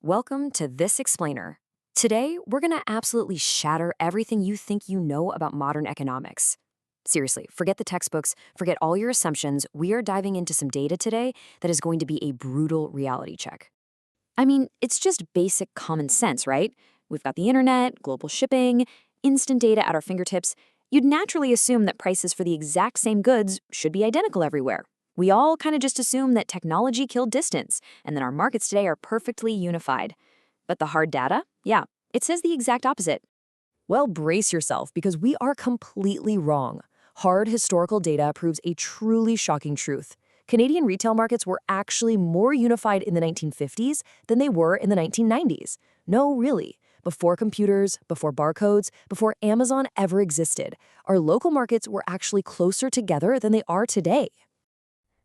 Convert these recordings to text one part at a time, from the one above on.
Welcome to This Explainer. Today, we're going to absolutely shatter everything you think you know about modern economics. Seriously, forget the textbooks, forget all your assumptions. We are diving into some data today that is going to be a brutal reality check. I mean, it's just basic common sense, right? We've got the internet, global shipping, instant data at our fingertips. You'd naturally assume that prices for the exact same goods should be identical everywhere. We all kind of just assume that technology killed distance and that our markets today are perfectly unified. But the hard data? Yeah, it says the exact opposite. Well, brace yourself because we are completely wrong. Hard historical data proves a truly shocking truth. Canadian retail markets were actually more unified in the 1950s than they were in the 1990s. No, really. Before computers, before barcodes, before Amazon ever existed, our local markets were actually closer together than they are today.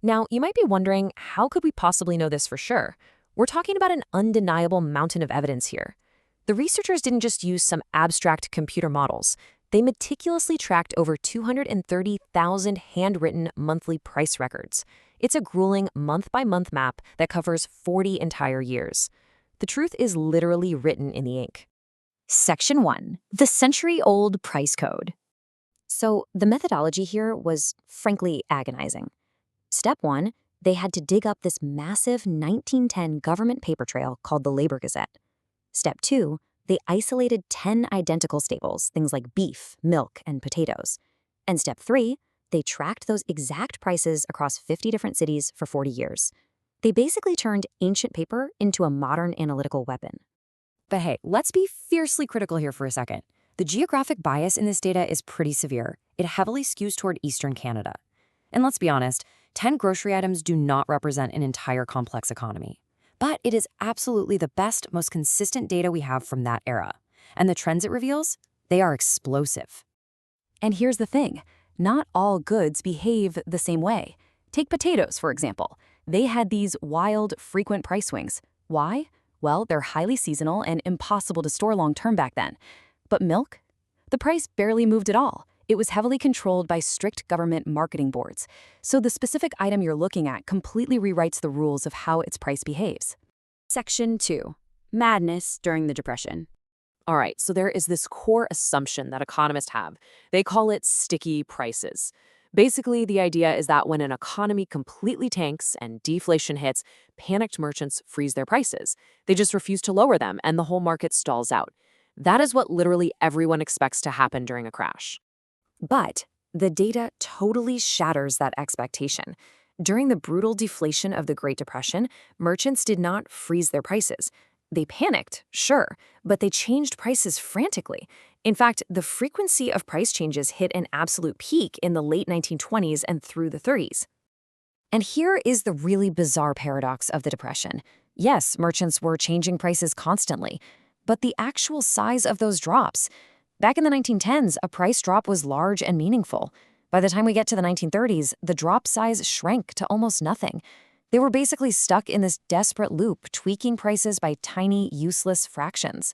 Now, you might be wondering, how could we possibly know this for sure? We're talking about an undeniable mountain of evidence here. The researchers didn't just use some abstract computer models. They meticulously tracked over 230,000 handwritten monthly price records. It's a grueling month-by-month map that covers 40 entire years. The truth is literally written in the ink. Section 1. The century-old price code. So the methodology here was frankly agonizing. Step 1, they had to dig up this massive 1910 government paper trail called the Labor Gazette. Step 2, they isolated 10 identical staples, things like beef, milk, and potatoes. And step 3, they tracked those exact prices across 50 different cities for 40 years. They basically turned ancient paper into a modern analytical weapon. But hey, let's be fiercely critical here for a second. The geographic bias in this data is pretty severe. It heavily skews toward Eastern Canada. And let's be honest, 10 grocery items do not represent an entire complex economy. But it is absolutely the best, most consistent data we have from that era. And the trends it reveals, they are explosive. And here's the thing, not all goods behave the same way. Take potatoes, for example. They had these wild, frequent price swings. Why? Well, they're highly seasonal and impossible to store long-term back then. But milk? The price barely moved at all. It was heavily controlled by strict government marketing boards. So the specific item you're looking at completely rewrites the rules of how its price behaves. Section 2. Madness during the Depression. All right, so there is this core assumption that economists have. They call it sticky prices. Basically, the idea is that when an economy completely tanks and deflation hits, panicked merchants freeze their prices. They just refuse to lower them, and the whole market stalls out. That is what literally everyone expects to happen during a crash. But the data totally shatters that expectation. During the brutal deflation of the Great Depression, merchants did not freeze their prices. They panicked, sure, but they changed prices frantically. In fact, the frequency of price changes hit an absolute peak in the late 1920s and through the 30s. And here is the really bizarre paradox of the Depression. Yes, merchants were changing prices constantly, but the actual size of those drops. Back in the 1910s, a price drop was large and meaningful. By the time we get to the 1930s, the drop size shrank to almost nothing. They were basically stuck in this desperate loop, tweaking prices by tiny, useless fractions.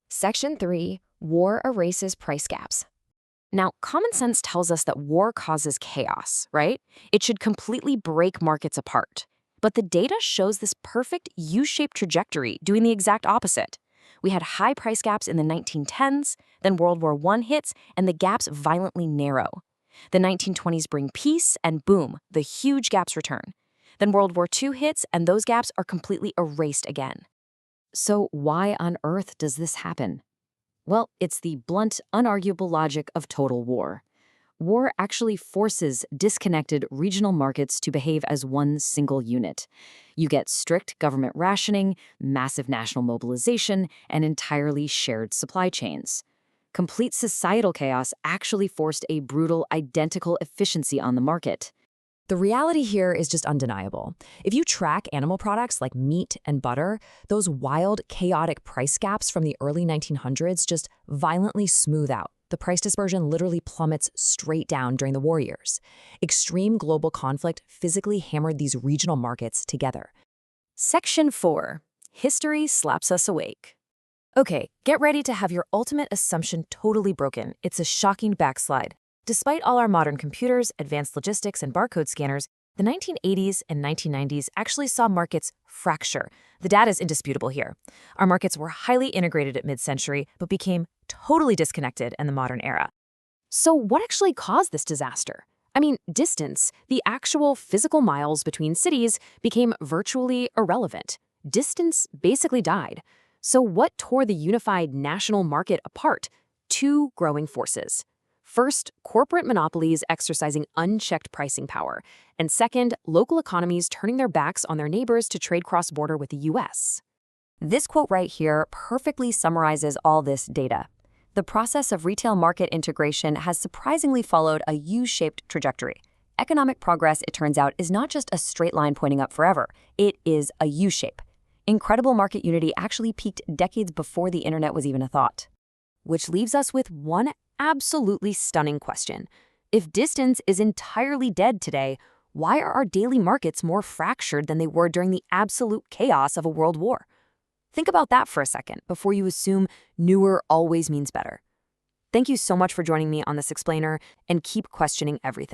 Section 3. War erases price gaps. Now, common sense tells us that war causes chaos, right? It should completely break markets apart. But the data shows this perfect U-shaped trajectory doing the exact opposite. We had high price gaps in the 1910s, then World War I hits, and the gaps violently narrow. The 1920s bring peace, and boom, the huge gaps return. Then World War II hits, and those gaps are completely erased again. So why on earth does this happen? Well, it's the blunt, unarguable logic of total war. War actually forces disconnected regional markets to behave as one single unit. You get strict government rationing, massive national mobilization, and entirely shared supply chains. Complete societal chaos actually forced a brutal, identical efficiency on the market. The reality here is just undeniable. If you track animal products like meat and butter, those wild, chaotic price gaps from the early 1900s just violently smooth out. The price dispersion literally plummets straight down during the war years. Extreme global conflict physically hammered these regional markets together. Section 4. History slaps us awake. Okay, get ready to have your ultimate assumption totally broken. It's a shocking backslide. Despite all our modern computers, advanced logistics, and barcode scanners, The 1980s and 1990s actually saw markets fracture. The data is indisputable here. Our markets were highly integrated at mid-century, but became totally disconnected in the modern era. So what actually caused this disaster? I mean, distance, the actual physical miles between cities, became virtually irrelevant. Distance basically died. So what tore the unified national market apart? Two growing forces. First, corporate monopolies exercising unchecked pricing power. And second, local economies turning their backs on their neighbors to trade cross-border with the US. This quote right here perfectly summarizes all this data. The process of retail market integration has surprisingly followed a U-shaped trajectory. Economic progress, it turns out, is not just a straight line pointing up forever. It is a U-shape. Incredible market unity actually peaked decades before the internet was even a thought. Which leaves us with one absolutely stunning question. If distance is entirely dead today, why are our daily markets more fractured than they were during the absolute chaos of a world war? Think about that for a second before you assume newer always means better. Thank you so much for joining me on this explainer, and keep questioning everything.